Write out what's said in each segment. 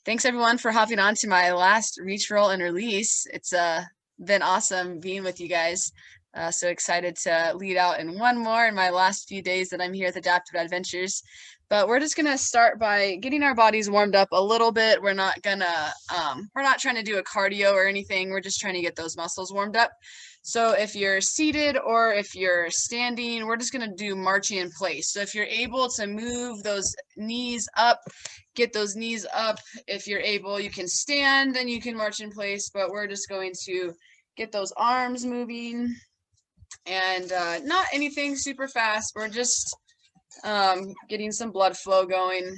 Thanks everyone for hopping on to my last reach, roll, and release. It's been awesome being with you guys. So excited to lead out in one more in my last few days that I'm here at Adaptive Adventures. But we're just gonna start by getting our bodies warmed up a little bit. We're not trying to do a cardio or anything. We're just trying to get those muscles warmed up. So if you're seated or if you're standing, we're just gonna do marching in place. So if you're able to move those knees up, get those knees up. If you're able, you can stand, then you can march in place, but we're just going to get those arms moving and not anything super fast. We're just getting some blood flow going.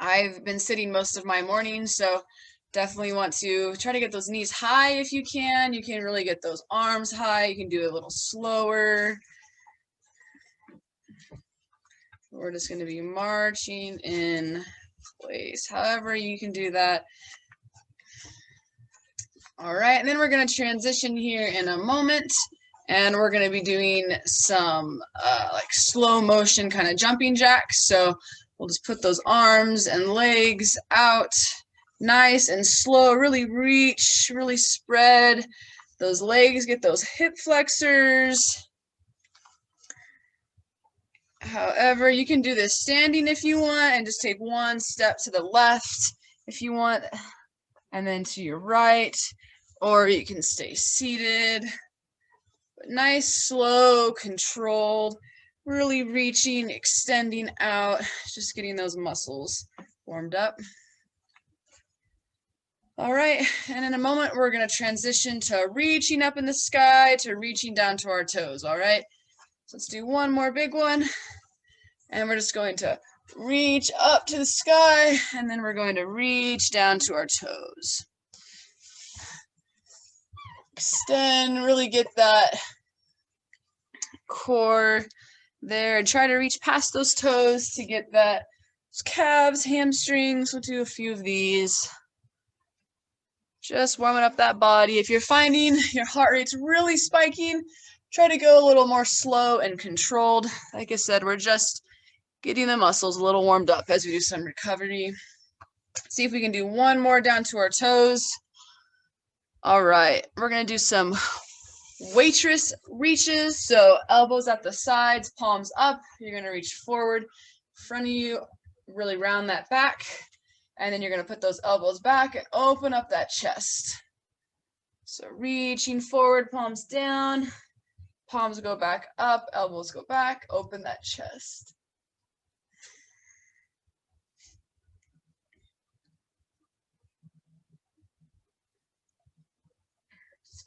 I've been sitting most of my mornings, so definitely want to try to get those knees high if you can. You can really get those arms high. You can do it a little slower. We're just going to be marching in place, however you can do that. All right, and then we're going to transition here in a moment, and we're going to be doing some like slow motion kind of jumping jacks. So we'll just put those arms and legs out nice and slow, really reach, really spread those legs, get those hip flexors. However, you can do this standing if you want, and just take one step to the left if you want, and then to your right, or you can stay seated. But nice, slow, controlled, really reaching, extending out, just getting those muscles warmed up. All right, and in a moment, we're going to transition to reaching up in the sky to reaching down to our toes, all right? So let's do one more big one. And we're just going to reach up to the sky, and then we're going to reach down to our toes. Extend, really get that core there, and try to reach past those toes to get that calves, hamstrings. We'll do a few of these. Just warming up that body. If you're finding your heart rate's really spiking, try to go a little more slow and controlled. Like I said, we're just getting the muscles a little warmed up as we do some recovery. See if we can do one more down to our toes. All right, we're gonna do some waitress reaches. So elbows at the sides, palms up. You're gonna reach forward, in front of you, really round that back. And then you're gonna put those elbows back and open up that chest. So reaching forward, palms down, palms go back up, elbows go back, open that chest.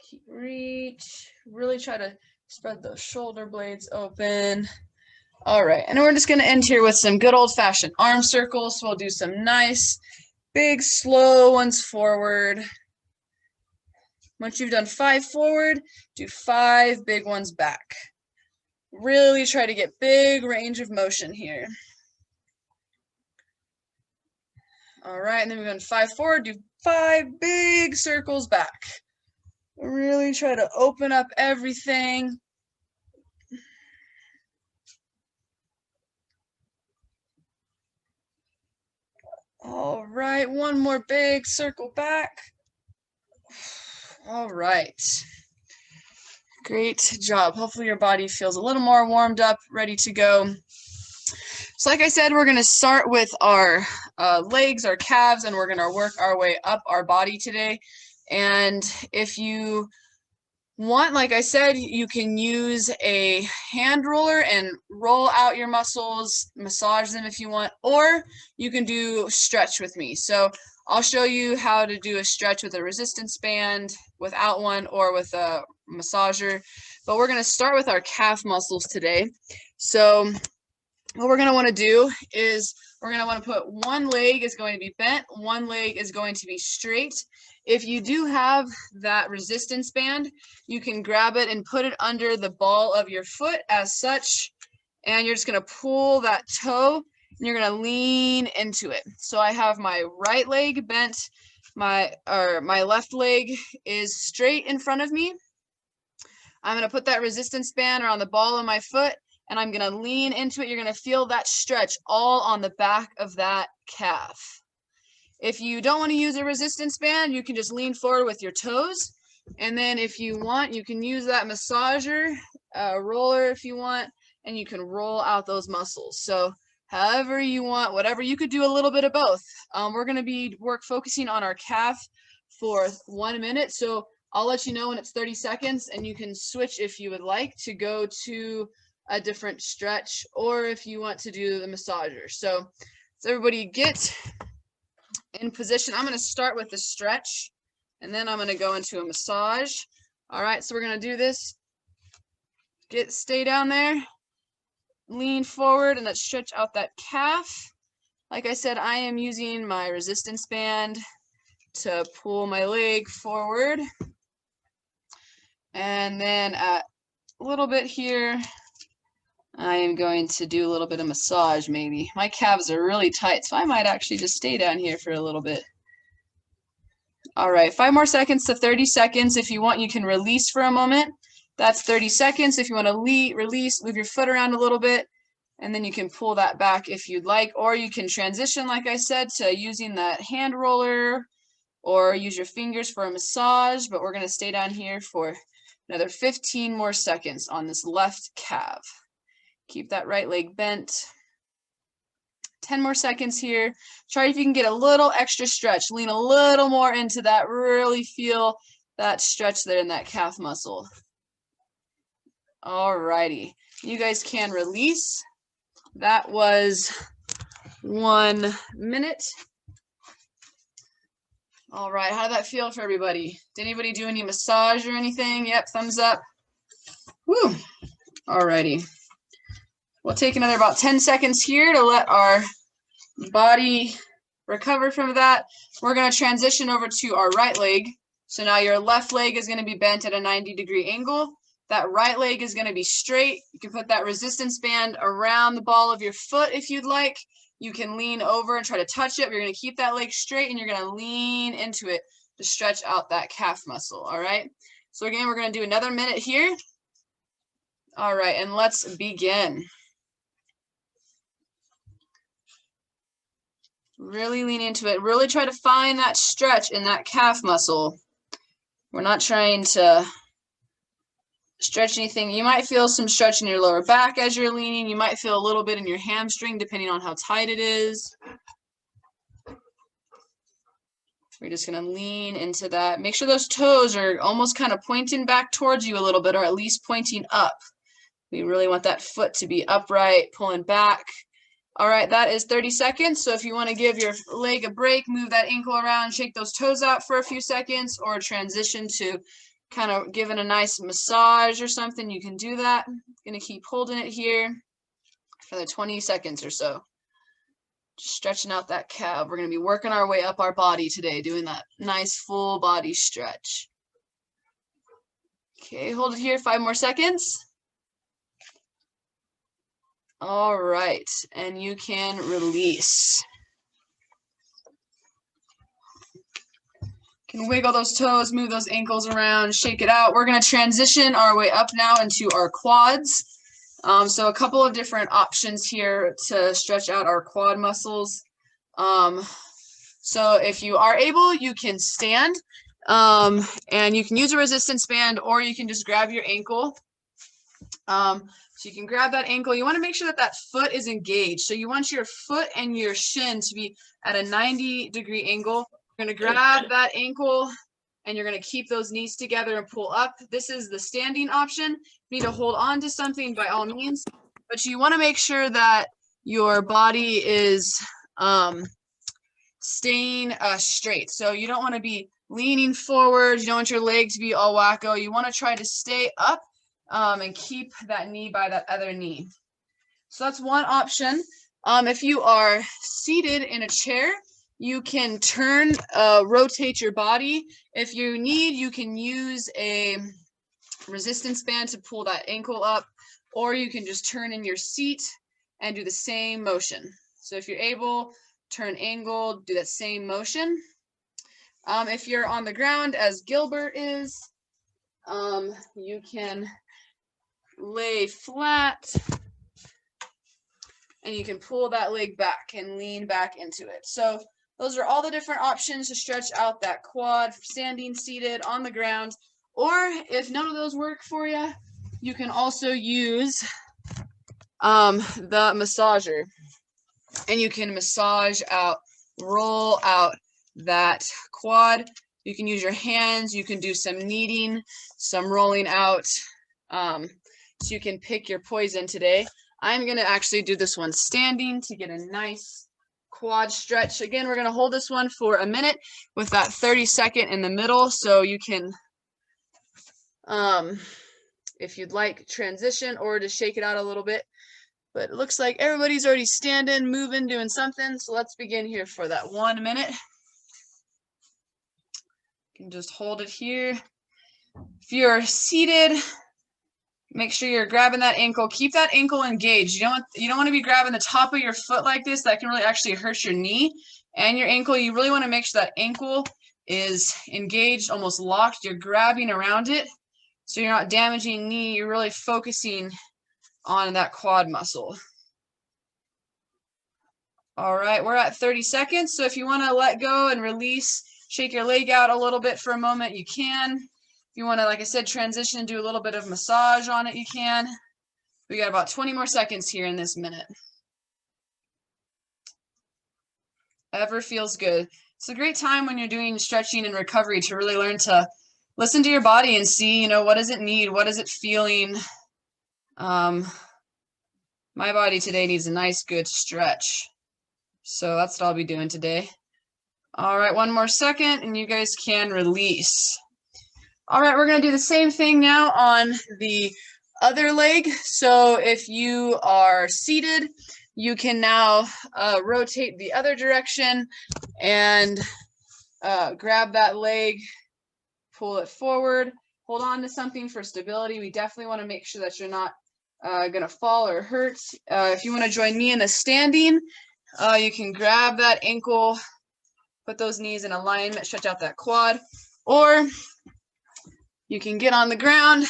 Keep reach, really try to spread those shoulder blades open. All right, and we're just going to end here with some good old-fashioned arm circles. So we'll do some nice, big, slow ones forward. Once you've done 5 forward, do 5 big ones back. Really try to get big range of motion here. All right, and then we've done 5 forward, do 5 big circles back. Really try to open up everything. All right, one more big circle back. All right. Great job. Hopefully your body feels a little more warmed up, ready to go. So like I said, we're going to start with our legs, our calves, and we're going to work our way up our body today. And if you want, like I said, you can use a hand roller and roll out your muscles, massage them if you want, or you can do stretch with me. So I'll show you how to do a stretch with a resistance band, without one, or with a massager. But we're going to start with our calf muscles today. So what we're going to want to do is we're going to want to put one leg is going to be bent, one leg is going to be straight. If you do have that resistance band, you can grab it and put it under the ball of your foot as such, and you're just going to pull that toe, and you're going to lean into it. So I have my right leg bent, my left leg is straight in front of me. I'm going to put that resistance band around the ball of my foot, and I'm going to lean into it. You're going to feel that stretch all on the back of that calf. If you don't want to use a resistance band, you can just lean forward with your toes. And then if you want, you can use that massager, roller if you want, and you can roll out those muscles. So however you want, whatever, you could do a little bit of both. We're going to be focusing on our calf for 1 minute. So I'll let you know when it's 30 seconds, and you can switch if you would like to go to a different stretch, or if you want to do the massager. So everybody get in position. I'm going to start with the stretch, and then I'm going to go into a massage. All right, so we're going to do this. Stay down there, lean forward, and let's stretch out that calf. Like I said, I am using my resistance band to pull my leg forward. And then a little bit here, I am going to do a little bit of massage maybe. My calves are really tight, so I might actually just stay down here for a little bit. All right, 5 more seconds to 30 seconds. If you want, you can release for a moment. That's 30 seconds. If you want to release, move your foot around a little bit, and then you can pull that back if you'd like, or you can transition, like I said, to using that hand roller, or use your fingers for a massage, but we're going to stay down here for another 15 more seconds on this left calf. Keep that right leg bent. 10 more seconds here. Try if you can get a little extra stretch. Lean a little more into that. Really feel that stretch there in that calf muscle. All righty. You guys can release. That was 1 minute. All right. How did that feel for everybody? Did anybody do any massage or anything? Yep. Thumbs up. Woo. All righty. We'll take another about 10 seconds here to let our body recover from that. We're going to transition over to our right leg. So now your left leg is going to be bent at a 90-degree angle. That right leg is going to be straight. You can put that resistance band around the ball of your foot if you'd like. You can lean over and try to touch it. You're going to keep that leg straight, and you're going to lean into it to stretch out that calf muscle. All right. So again, we're going to do another minute here. All right, and let's begin. Really lean into it. Really try to find that stretch in that calf muscle. We're not trying to stretch anything. You might feel some stretch in your lower back as you're leaning. You might feel a little bit in your hamstring depending on how tight it is. We're just going to lean into that. Make sure those toes are almost kind of pointing back towards you a little bit, or at least pointing up. We really want that foot to be upright, pulling back. All right, that is 30 seconds. So if you want to give your leg a break, move that ankle around, shake those toes out for a few seconds, or transition to kind of giving a nice massage or something, you can do that. I'm going to keep holding it here for the 20 seconds or so. Just stretching out that calf. We're going to be working our way up our body today, doing that nice full body stretch. Okay, hold it here, 5 more seconds. All right, and you can release. Can wiggle those toes, move those ankles around, shake it out. We're going to transition our way up now into our quads. So a couple of different options here to stretch out our quad muscles. So if you are able, you can stand, and you can use a resistance band, or you can just grab your ankle. So you can grab that ankle. You want to make sure that that foot is engaged. So you want your foot and your shin to be at a 90-degree angle. You're going to grab that ankle, and you're going to keep those knees together and pull up. This is the standing option. You need to hold on to something by all means, but you want to make sure that your body is staying straight. So you don't want to be leaning forward. You don't want your leg to be all wacko. You want to try to stay up and keep that knee by that other knee. So that's one option. If you are seated in a chair, you can rotate your body. If you need, you can use a resistance band to pull that ankle up, or you can just turn in your seat and do the same motion. So if you're able, turn angle, do that same motion. If you're on the ground, as Gilbert is, you can lay flat, and you can pull that leg back and lean back into it. So Those are all the different options to stretch out that quad, standing, seated, on the ground. Or if none of those work for you, you can also use the massager. And you can massage out, roll out that quad. You can use your hands. You can do some kneading, some rolling out. So you can pick your poison today. I'm going to actually do this one standing to get a nice quad stretch. Again, we're going to hold this one for a minute with that 30-second in the middle. So you can, if you'd like, transition or just shake it out a little bit. But it looks like everybody's already standing, moving, doing something. So let's begin here for that 1 minute. You can just hold it here. If you're seated, make sure you're grabbing that ankle. Keep that ankle engaged. You don't want to be grabbing the top of your foot like this. That can really actually hurt your knee and your ankle. You really want to make sure that ankle is engaged, almost locked. You're grabbing around it, so you're not damaging knee. You're really focusing on that quad muscle. All right, we're at 30 seconds. So if you want to let go and release, shake your leg out a little bit for a moment, you can. If you want to, like I said, transition and do a little bit of massage on it, you can. We got about 20 more seconds here in this minute. Ever feels good. It's a great time when you're doing stretching and recovery to really learn to listen to your body and see, what does it need? What is it feeling? My body today needs a nice, good stretch. So that's what I'll be doing today. All right, 1 more second and you guys can release. All right, we're going to do the same thing now on the other leg. So if you are seated, you can now rotate the other direction and grab that leg, pull it forward, hold on to something for stability. We definitely want to make sure that you're not going to fall or hurt. If you want to join me in the standing, you can grab that ankle, put those knees in alignment, stretch out that quad, or you can get on the ground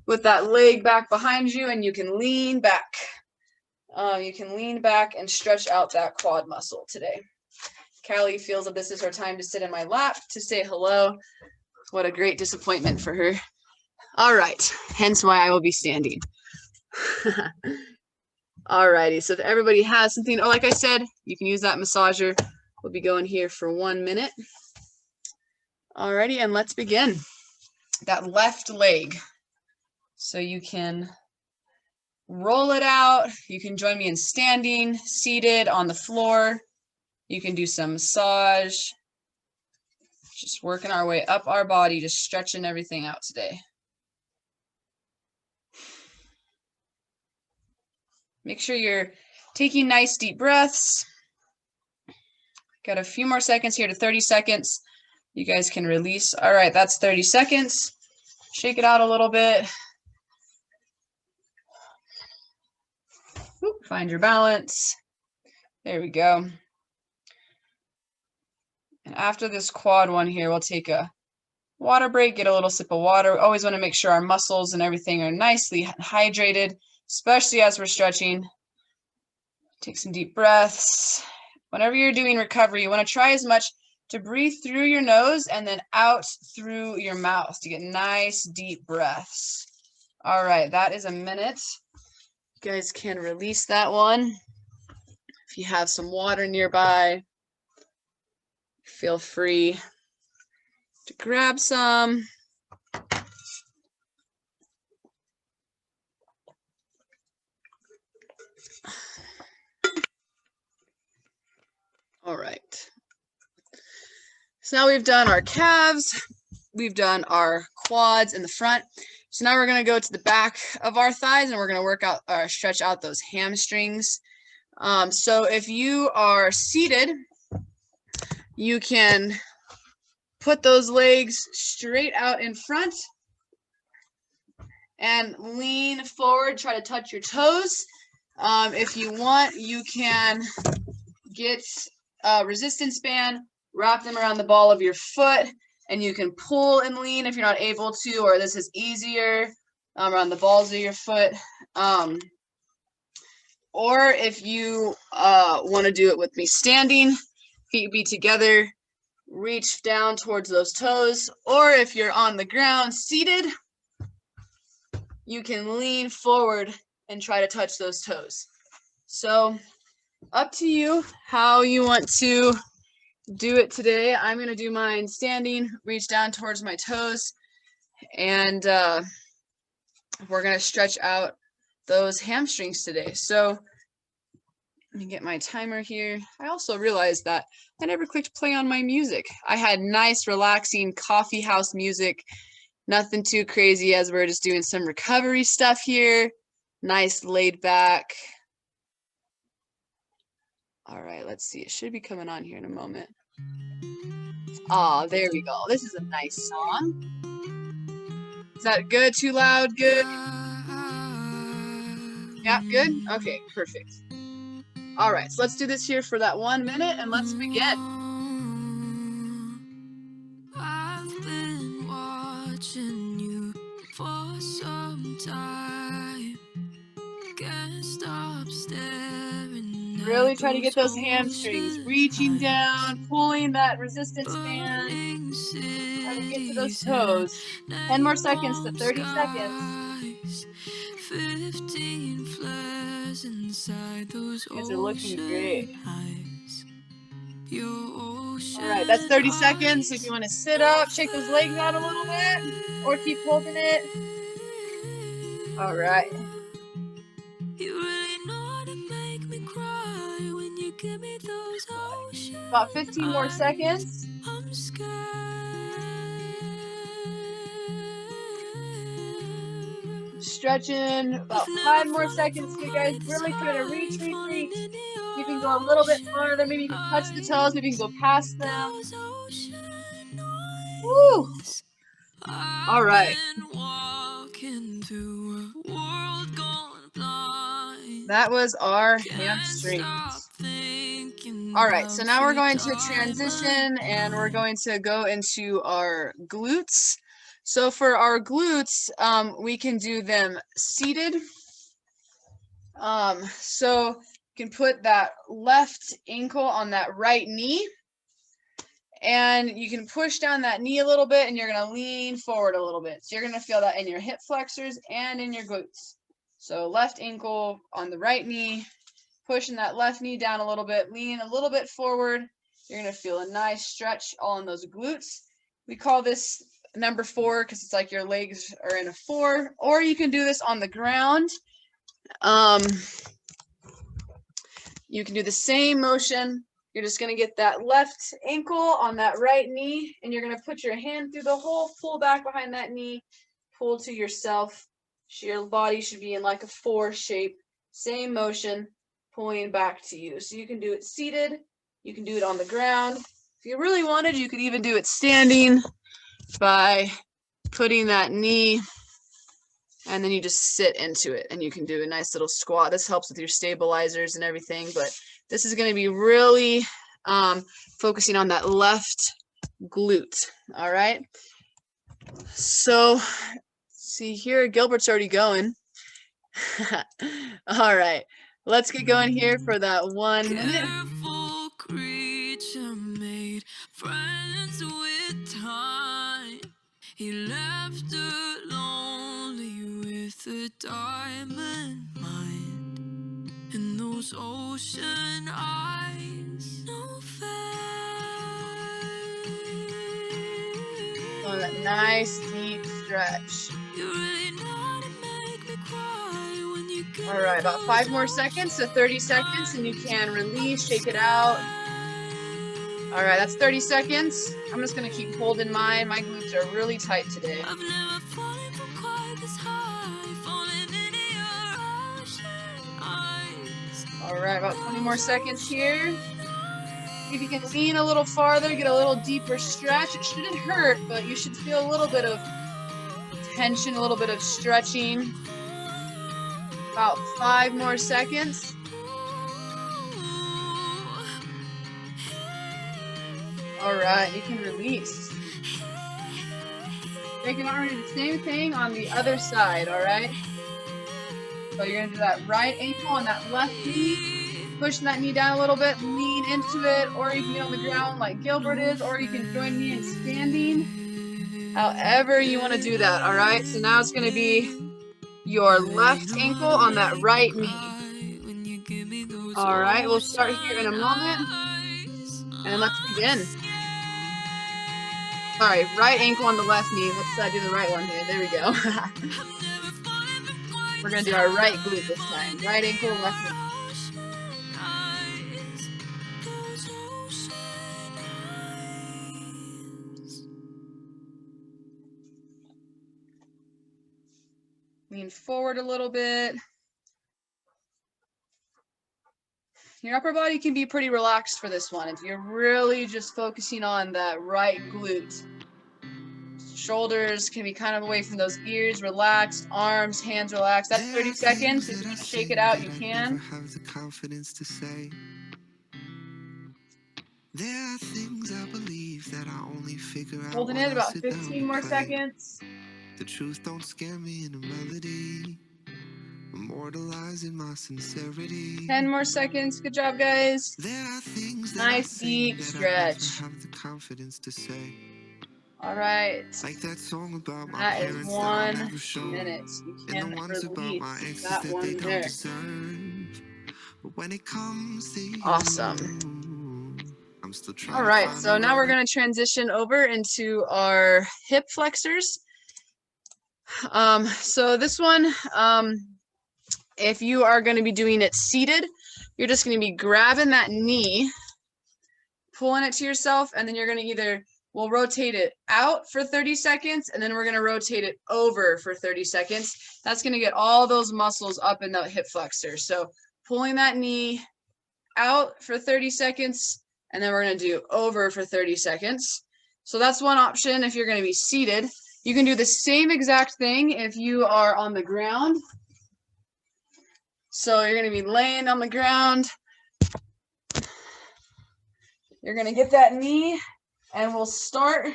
with that leg back behind you and you can lean back. You can lean back and stretch out that quad muscle today. Callie feels that this is her time to sit in my lap to say hello. What a great disappointment for her. All right, hence why I will be standing. Alrighty, so if everybody has something, like I said, you can use that massager. We'll be going here for 1 minute. Alrighty, and let's begin. That left leg. So you can roll it out. You can join me in standing, seated, on the floor. You can do some massage. Just working our way up our body, just stretching everything out today. Make sure you're taking nice deep breaths. Got a few more seconds here to 30 seconds. You guys can release. All right, that's 30 seconds. Shake it out a little bit. Oop, find your balance. There we go. And after this quad one here, we'll take a water break, get a little sip of water. Always want to make sure our muscles and everything are nicely hydrated, especially as we're stretching. Take some deep breaths. Whenever you're doing recovery, you want to try as much to breathe through your nose and then out through your mouth to get nice deep breaths. All right, that is a minute. You guys can release that one. If you have some water nearby, feel free to grab some. All right. So now we've done our calves, we've done our quads in the front. So now we're going to go to the back of our thighs and we're going to work out or stretch out those hamstrings. So if you are seated, you can put those legs straight out in front and lean forward, try to touch your toes. If you want, you can get a resistance band, wrap them around the ball of your foot, and you can pull and lean if you're not able to, or this is easier around the balls of your foot. Or if you want to do it with me standing, you feet be together. Reach down towards those toes, or if you're on the ground seated, you can lean forward and try to touch those toes. So up to you how you want to do it today. I'm going to do mine standing, reach down towards my toes, and we're going to stretch out those hamstrings today. So let me get my timer here. I also realized that I never clicked play on my music. I had nice, relaxing coffee house music. Nothing too crazy, as we're just doing some recovery stuff here. Nice, laid back. All right, let's see. It should be coming on here in a moment. Oh, there we go. This is a nice song. Is that good? Too loud? Good? Yeah, good? Okay, perfect. All right, so let's do this here for that 1 minute and let's begin. I've been watching you for some time. Can't stop staring. Really try to get those hamstrings, reaching down, pulling that resistance band. Try to get to those toes. 10 more seconds to 30 seconds. 15 flares inside those. You guys are looking great. All right, that's 30 seconds. If you want to sit up, shake those legs out a little bit, or keep holding it. All right. About 15 more seconds. Stretching. About 5 more seconds here, guys. Really try to reach. You can go a little bit farther. Maybe you can touch the toes. Maybe you can go past them. Woo! All right. That was our hamstrings. All right, so now we're going to transition and we're going to go into our glutes. So for our glutes, we can do them seated. So you can put that left ankle on that right knee, and you can push down that knee a little bit, and you're going to lean forward a little bit. So you're going to feel that in your hip flexors and in your glutes. So left ankle on the right knee, pushing that left knee down a little bit, lean a little bit forward. You're going to feel a nice stretch all in those glutes. We call this number 4 because it's like your legs are in a 4, or you can do this on the ground. You can do the same motion. You're just going to get that left ankle on that right knee, and you're going to put your hand through the hole, pull back behind that knee, pull to yourself. Your body should be in like a 4 shape. Same motion, pulling back to you. So you can do it seated. You can do it on the ground. If you really wanted, you could even do it standing by putting that knee, and then you just sit into it, and you can do a nice little squat. This helps with your stabilizers and everything, but this is going to be really focusing on that left glute. All right. So see here, Gilbert's already going. All right, let's get going here for that 1 minute. Careful creature made friends with time. He left her lonely with a diamond mind, and those ocean eyes, no fair. Oh, that nice deep stretch. All right, about 5 more seconds to 30 seconds, and you can release, shake it out. All right, that's 30 seconds. I'm just gonna keep holding mine. My glutes are really tight today. All right, about 20 more seconds here. If you can lean a little farther, get a little deeper stretch. It shouldn't hurt, but you should feel a little bit of tension, a little bit of stretching. About 5 more seconds. All right, you can release. You can already do the same thing on the other side, all right? So you're gonna do that right ankle on that left knee. pushing that knee down a little bit, lean into it, or you can get on the ground like Gilbert is, or you can join me in standing. However you want to do that, all right? So now it's going to be your left ankle on that right knee. All right, we'll start here in a moment, and let's begin. Sorry, right ankle on the left knee. Let's do the right one here. There we go. We're going to do our right glute this time. Right ankle, left knee. Lean forward a little bit. Your upper body can be pretty relaxed for this one if you're really just focusing on that right glute. Shoulders can be kind of away from those ears, relaxed, arms, hands relaxed. That's 30 seconds. If you want to shake it out, you can. There are things I believe that I only figure out. Holding it about 15 more seconds. The truth don't scare me in a melody. Immortalizing my sincerity. 10 more seconds. Good job, guys. There are things nice deep stretch. I have the confidence to say. All right. Like that song about my that parents is 1 that shown, minute. You can release that that one there. Deserve. But when it comes to you, Awesome. I'm still trying. All right. So now we're going to transition over into our hip flexors. So this one, if you are going to be doing it seated, you're just going to be grabbing that knee, pulling it to yourself, and then you're going to we'll rotate it out for 30 seconds, and then we're going to rotate it over for 30 seconds. That's going to get all those muscles up in the hip flexor. So pulling that knee out for 30 seconds, and then we're going to do over for 30 seconds. So that's one option if you're going to be seated. You can do the same exact thing if you are on the ground. So you're going to be laying on the ground. You're going to get that knee, and we'll start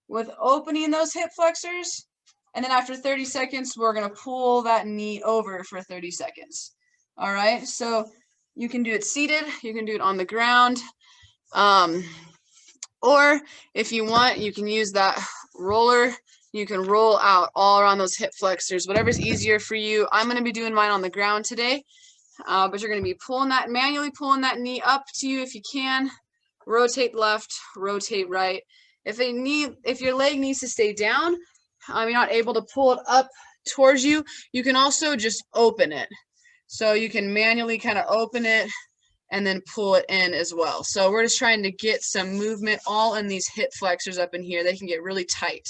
with opening those hip flexors. And then after 30 seconds, we're going to pull that knee over for 30 seconds. All right. So you can do it seated. You can do it on the ground. Or if you want, you can use that roller. You can roll out all around those hip flexors, whatever's easier for you. I'm going to be doing mine on the ground today, but you're going to be manually pulling that knee up to you if you can. Rotate left, rotate right. If your leg needs to stay down, you're not able to pull it up towards you, you can also just open it. So you can manually kind of open it and then pull it in as well. So we're just trying to get some movement all in these hip flexors up in here. They can get really tight.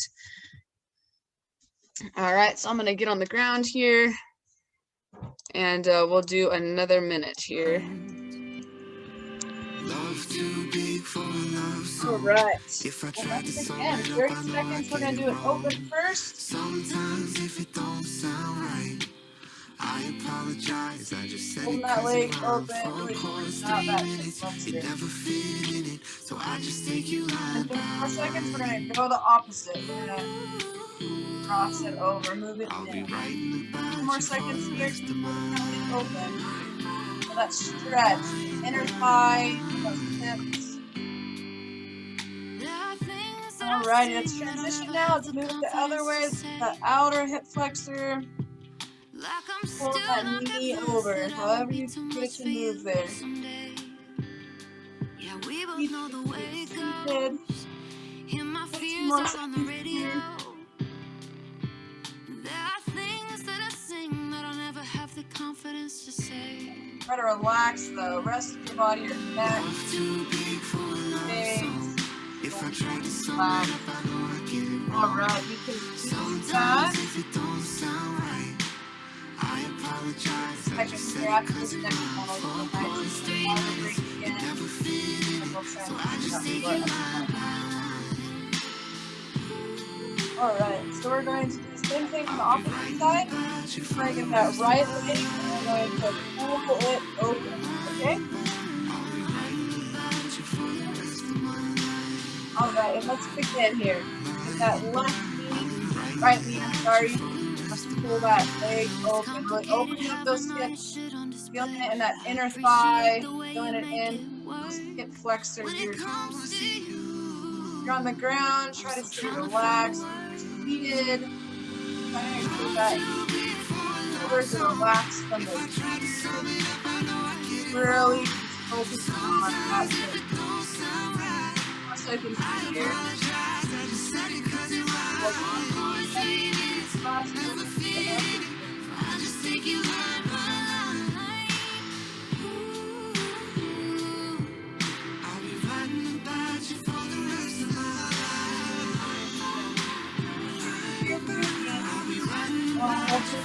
All right, so I'm going to get on the ground here, and we'll do another minute here. All right. Again, 30 seconds. We're going to do it open first. Sometimes if it don't sound right, I apologize. I just said Hold that leg open. Not that you never fit in it, so I just take you in 30 more seconds, we're going to go the opposite. We're going to cross it over, move it in. 2 more seconds here. Open. So that stretch, inner thigh, hips. Alrighty, let's transition now. Let's move the other way. The outer hip flexor. Pull that knee over, however you get to move there. Keep seated. 15 more seconds here. Try to relax the rest of your body, your neck, legs. Alright, you can do that. I just grab this next one. Alright, so we're going to do the same thing on the opposite side. We're going to get that right leg and we're going to pull it open. Okay? Alright, and let's begin here. With that left knee, right knee, I'm sorry. We're pull that leg open, really opening up those hips, feeling it in that inner thigh, feeling it in those hip flexors here. If you're on the ground, try to stay relaxed. If you're seated, try to make sure that shoulders are relaxed from those knees. Really focus on that hip. More seconds here.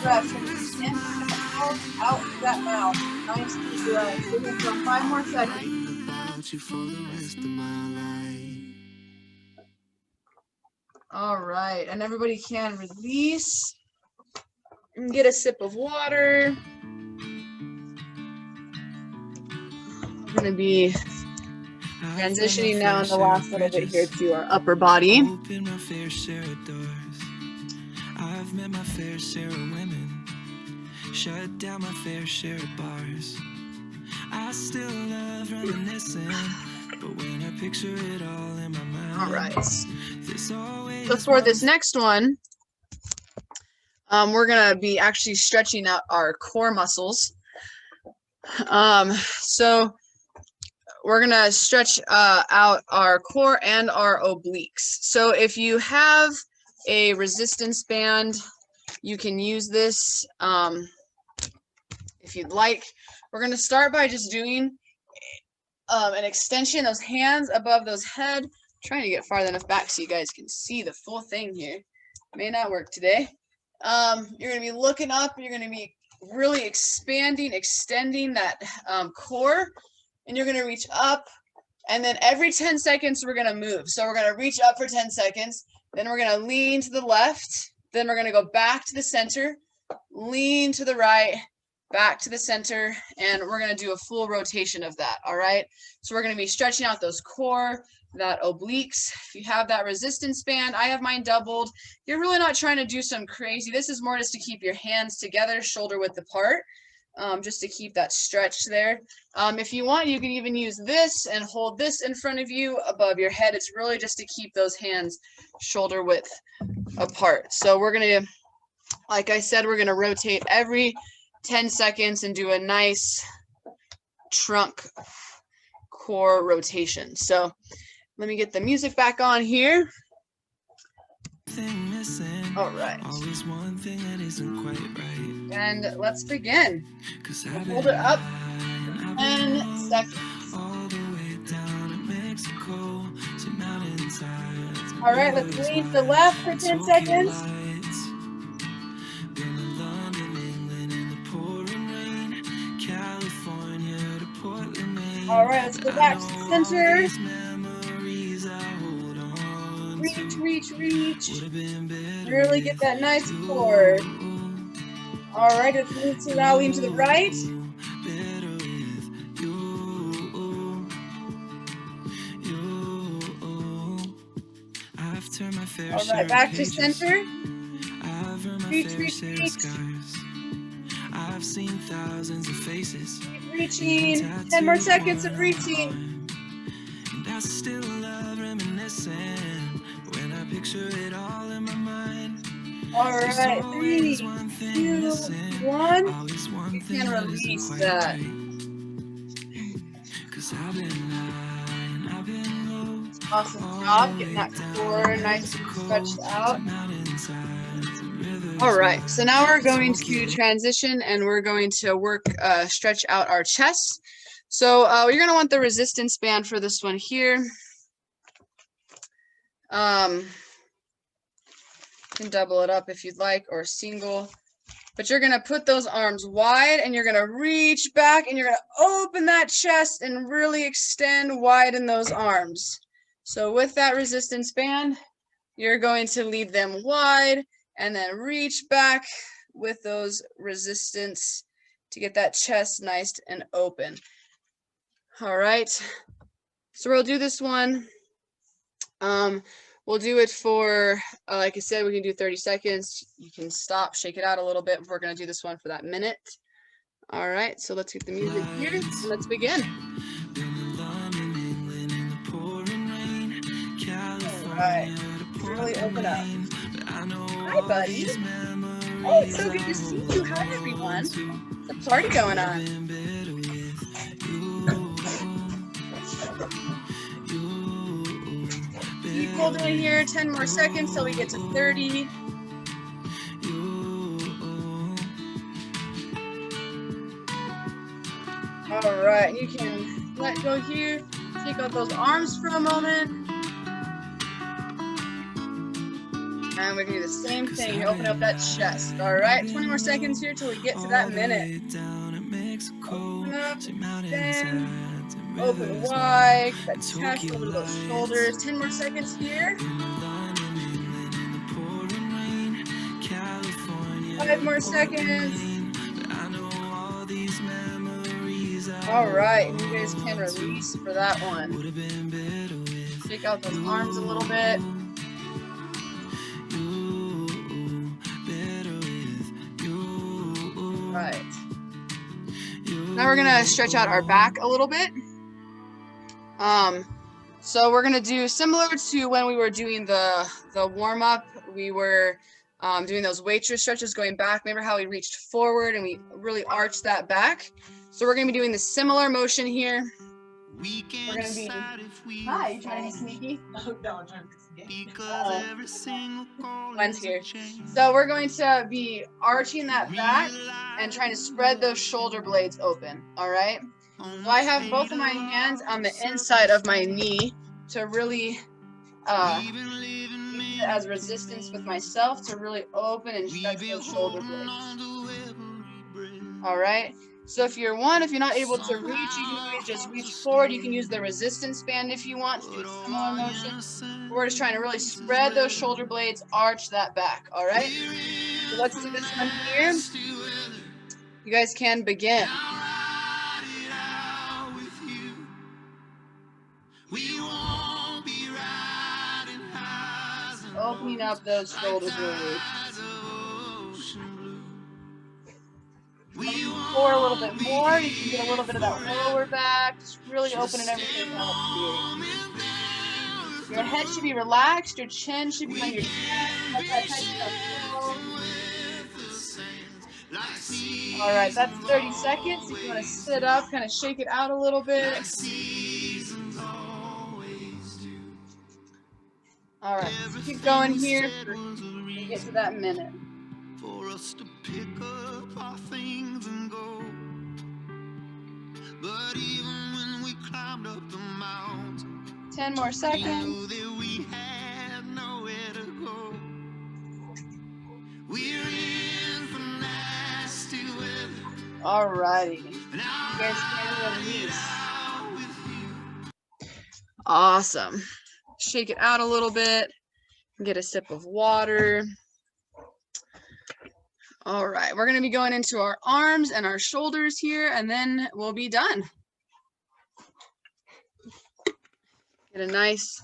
Breath. In out that mouth. Nice deep breath. Give it 5 more seconds. All right, and everybody can release and get a sip of water. We're going to be transitioning now in the last little bit here to our upper body. I've met my fair share of women, shut down my fair share of bars. I still love reminiscing, but when I picture it all in my mind. All right. So for this next one, we're gonna be actually stretching out our core muscles. So we're gonna stretch out our core and our obliques. So if you have a resistance band, you can use this if you'd like. We're going to start by just doing an extension, those hands above those head. I'm trying to get farther enough back so you guys can see the full thing here. May not work today. You're going to be looking up. You're going to be really expanding, extending that core, and you're going to reach up. And then every 10 seconds, we're going to move. So we're going to reach up for 10 seconds. Then we're going to lean to the left. Then we're going to go back to the center, lean to the right, back to the center, and we're going to do a full rotation of that, all right? So we're going to be stretching out those core, that obliques. If you have that resistance band, I have mine doubled. You're really not trying to do some crazy. This is more just to keep your hands together, shoulder width apart, just to keep that stretch there. If you want, you can even use this and hold this in front of you above your head. It's really just to keep those hands shoulder width apart. So we're going to, like I said, we're going to rotate every 10 seconds and do a nice trunk core rotation. So let me get the music back on here. All right. Always one thing that isn't quite right. And let's begin. Hold it up. 10 seconds. All the way down to Mexico, to mountainsides. All right, let's lean to the left for 10 seconds. All right, let's go back to the center. Reach, reach, reach. Really get that nice core. All right, let's move to now lean to the right. All right, back to center. Reach, reach, reach. I've seen thousands of faces. Keep reaching. 10 more seconds of reaching. And I still love reminiscing when I picture it all in my mind. All right, 3, 2, 1. You can release that. Awesome job getting that core nice and stretched out. All right, so now we're going to transition and we're going to work, stretch out our chest. So you're going to want the resistance band for this one here. You can double it up if you'd like, or single. But you're going to put those arms wide and you're going to reach back and you're going to open that chest and really extend, widen those arms. So with that resistance band, you're going to lead them wide and then reach back with those resistance to get that chest nice and open. All right, so we'll do this one We'll do it for, like I said, we can do 30 seconds. You can stop, shake it out a little bit. We're going to do this one for that minute. All right, so let's get the music here and let's begin. All right, really open up. Hi, buddy. Oh, it's so good to see you. Hi, everyone. It's a party going on. Keep holding here, 10 more seconds till we get to 30. All right, you can let go here. Take out those arms for a moment. And we're gonna do the same thing. Open up that chest. All right, 20 more seconds here till we get to that minute. Open up, extend, open wide, attach over those shoulders. 10 more seconds here. 5 more seconds. All right, you guys can release for that one. Shake out those arms a little bit. Right. Now we're gonna stretch out our back a little bit. So we're gonna do similar to when we were doing the warm-up. We were doing those waitress stretches going back. Remember how we reached forward and we really arched that back? So we're gonna be doing the similar motion here. We're gonna be, hi, you trying to be sneaky? Oh, no, I'm trying to be sneaky. Gwen's here. So we're going to be arching that back and trying to spread those shoulder blades open, all right? So I have both of my hands on the inside of my knee to really use it as resistance with myself to really open and stretch those shoulder blades. All right? So if you're not able to reach, you can always just reach forward. You can use the resistance band if you want to do a similar motion. We're just trying to really spread those shoulder blades, arch that back, all right? So let's do this one here. You guys can begin. Opening up those shoulder blades. Or a little bit more, you can get a little bit of that lower back, just really opening everything up here. Your head should be relaxed, your chin should be on your chest. Let that head go. All right, that's 30 seconds. If you want to sit up, kind of shake it out a little bit. All right, so keep going here until you get to that minute. For us to pick up our things and go. But even when we climbed up the mountain, 10 more seconds. we knew that we had nowhere to go. We're in for nasty weather. All righty. You guys can release. Awesome. Shake it out a little bit. Get a sip of water. All right, we're going to be going into our arms and our shoulders here, and then we'll be done. Get a nice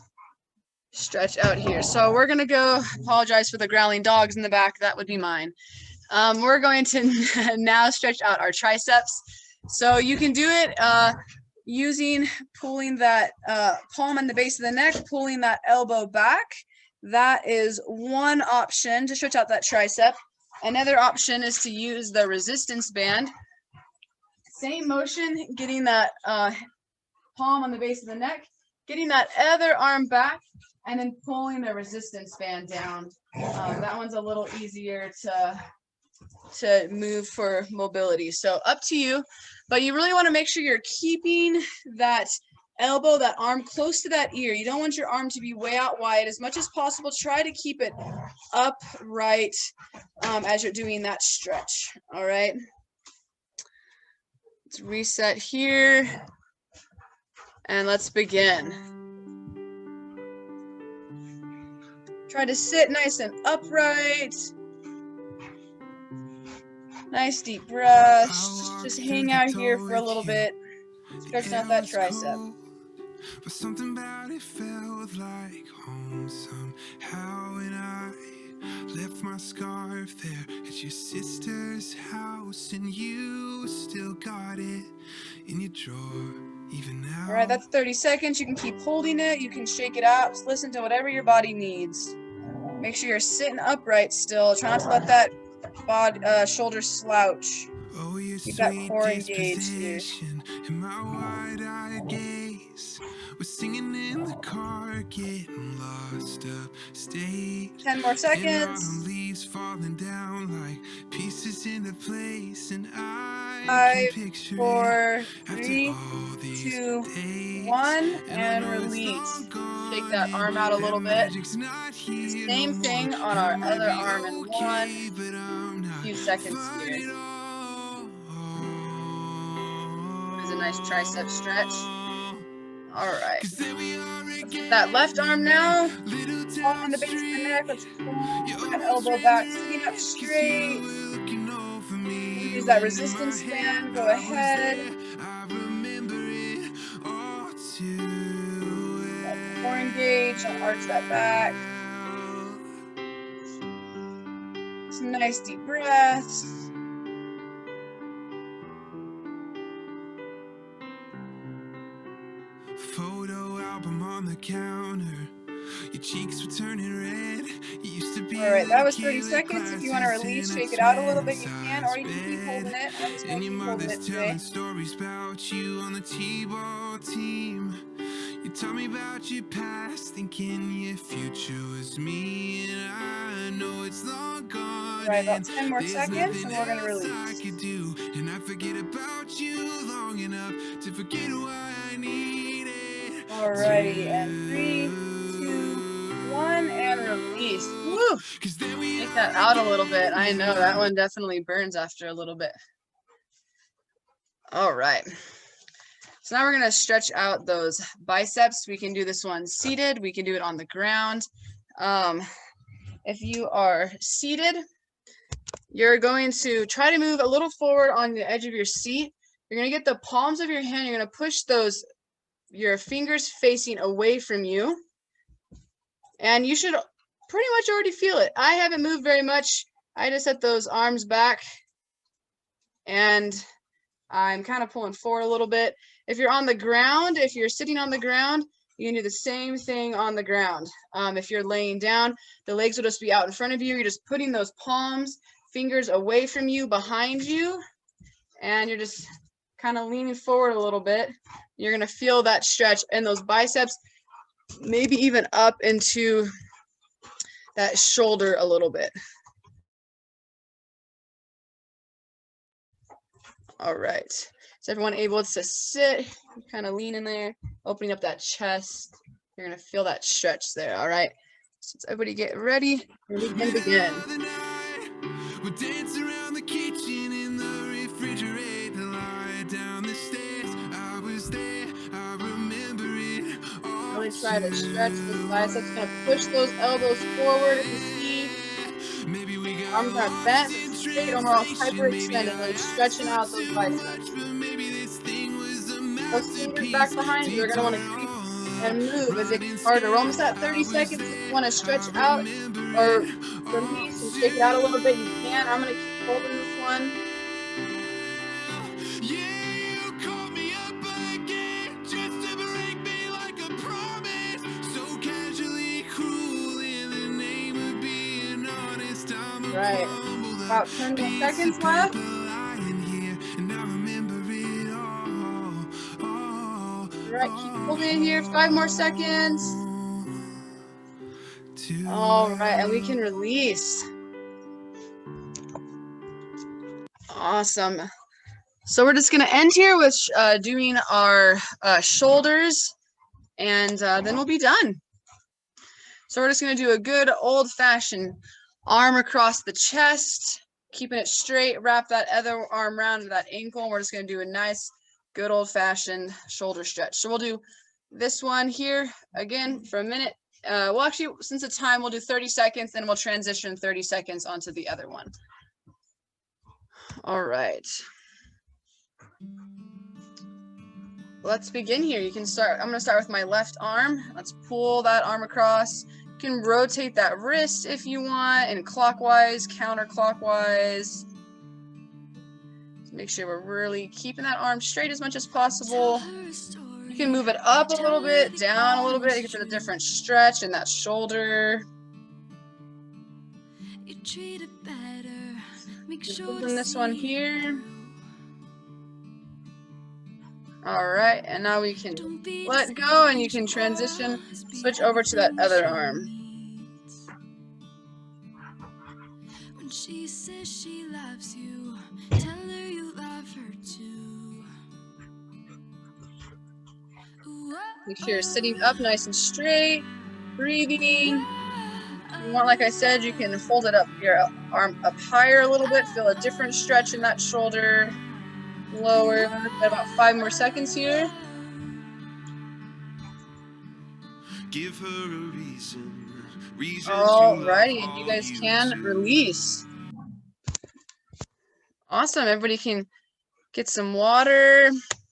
stretch out here. So we're going to go, apologize for the growling dogs in the back, that would be mine. We're going to now stretch out our triceps. So you can do it using pulling that palm on the base of the neck, pulling that elbow back. That is one option to stretch out that tricep. Another option is to use the resistance band. Same motion, getting that palm on the base of the neck, getting that other arm back, and then pulling the resistance band down. That one's a little easier to move for mobility. So up to you, but you really want to make sure you're keeping that elbow, that arm close to that ear. You don't want your arm to be way out wide. As much as possible, try to keep it upright as you're doing that stretch. All right. Let's reset here and let's begin. Try to sit nice and upright. Nice deep breaths. Just hang out here for a little bit. Stretching out that tricep. But something about it felt like home. scarf there at your sister's house, and you still got it in your drawer even now. All right, that's 30 seconds. You can keep holding it. You can shake it out. Just listen to whatever your body needs. Make sure you're sitting upright still. Try not to let that shoulder slouch. Oh, your Keep that sweet core engaged here. disposition and my wide-eyed gaze was singing in the car, getting lost upstate. 10 more And seconds. autumn leaves falling down like pieces into place, and I 5, can picture 4, it after 3, all these 2, days. 1, I and know it's release. long gone Shake that arm out a little and bit. magic's not here Same no thing more. on And I our might other be arm in okay, 1. but I'm not Few seconds fine here. at all. There's a nice tricep stretch. All right. 'Cause there we are Let's again, get that left arm now. little Palm town on the base of the street. neck. Let's pull You that almost elbow ran back, me sitting up right, 'cause straight. you were looking over me. Use that When in resistance my head band. Go I was ahead. there. I remember it all too That core engaged. Don't arch that back. Some nice deep breaths. Photo album on the counter. Your cheeks were turning red. You used to be All right, that was lucky 30 with seconds. If you want to glasses release, and shake it out a little bit, you twin can, or you can size keep holding bed. it. I'm just going And to your keep holding mother's it today. telling stories about you on the T-ball team. You tell me about your past, thinking your future was me, and I know it's long gone. All right, about and 10 more there's seconds, nothing and we're going to else I release. could do, and I forget about you long enough to forget why I need it. Alrighty, and 3, 2, 1, and release. Woo! Take that out a little bit. I know that one definitely burns after a little bit. All right. So now we're going to stretch out those biceps. We can do this one seated. We can do it on the ground. If you are seated, you're going to try to move a little forward on the edge of your seat. You're going to get the palms of your hand. You're going to push your fingers facing away from you. And you should pretty much already feel it. I haven't moved very much. I just set those arms back and I'm kind of pulling forward a little bit. If you're on the ground, if you're sitting on the ground, you can do the same thing on the ground. If you're laying down, the legs will just be out in front of you. You're just putting those palms, fingers away from you, behind you, and you're just kind of leaning forward a little bit. You're going to feel that stretch in those biceps, maybe even up into that shoulder a little bit. All right. Is everyone able to sit? Kind of lean in there, opening up that chest. You're going to feel that stretch there. All right. So let's everybody get ready. And we can begin. We'll dance around the kitchen in the refrigerator, lie down the stairs. I was there, I remember it all. Really try to stretch those biceps. Gonna push those elbows forward. If you see, Maybe we got arms are bent straight or more hyperextended, really stretching out those biceps. Those fingers back behind you are gonna want to creep and move as it gets harder. We're almost at 30 seconds. If you want to stretch out or release and shake it out a little bit, you can. I'm gonna keep holding this one. Right. About 10 more seconds left. Right, keep holding here. 5 more seconds. All right, and we can release. Awesome. So we're just going to end here with doing our shoulders, and then we'll be done. So we're just going to do a good old-fashioned arm across the chest, keeping it straight. Wrap that other arm around that ankle. We're just going to do a nice, good old-fashioned shoulder stretch. So we'll do this one here again for a minute. Well, actually, since it's time, we'll do 30 seconds, then we'll transition 30 seconds onto the other one. All right. Let's begin here. You can start. I'm going to start with my left arm. Let's pull that arm across. You can rotate that wrist if you want, and clockwise, counterclockwise. Make sure we're really keeping that arm straight as much as possible. You can move it up a little bit, down a little bit. You can feel a different stretch in that shoulder. Open this one here. All right, and now we can let go and you can transition, switch over to that other arm. When she says she loves you, tell her you love her too. Make sure you're sitting up nice and straight, breathing. If you want, like I said, you can fold it up, your arm up higher a little bit, feel a different stretch in that shoulder. Lower, about 5 more seconds here. Give her a reason. Alrighty, and you guys can release. Awesome, everybody can get some water.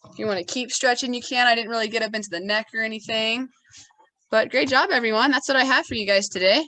If you want to keep stretching, you can. I didn't really get up into the neck or anything. But great job, everyone. That's what I have for you guys today.